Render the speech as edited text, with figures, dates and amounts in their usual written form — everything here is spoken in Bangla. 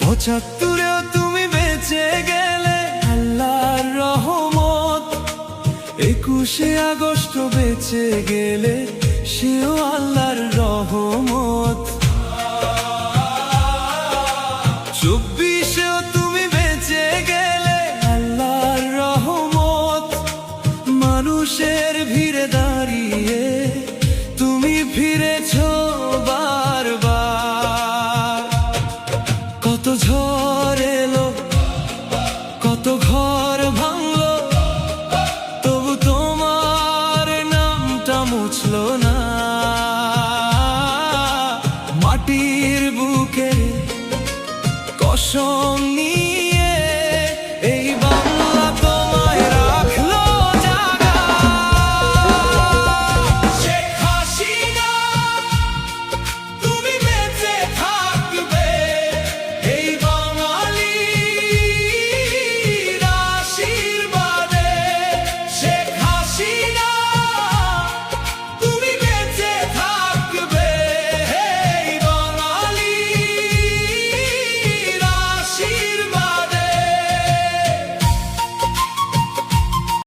পঁচাত্তরেও তুমি বেঁচে গেলে আল্লাহর রহমত, 21শে আগস্ট বেঁচে গেলে সেও আল্লাহর রহমত, 24এও তুমি বেঁচে গেলে আল্লাহর রহমত, মানুষের ভিড়ে দাঁড়িয়ে তুমি ফিরেছো বারবার। কত ঝড় এলো, কত ঘর ভাঙলো, তবু তোমার নামটা মুছলো না। মাটির বুকে কসম নিয়ে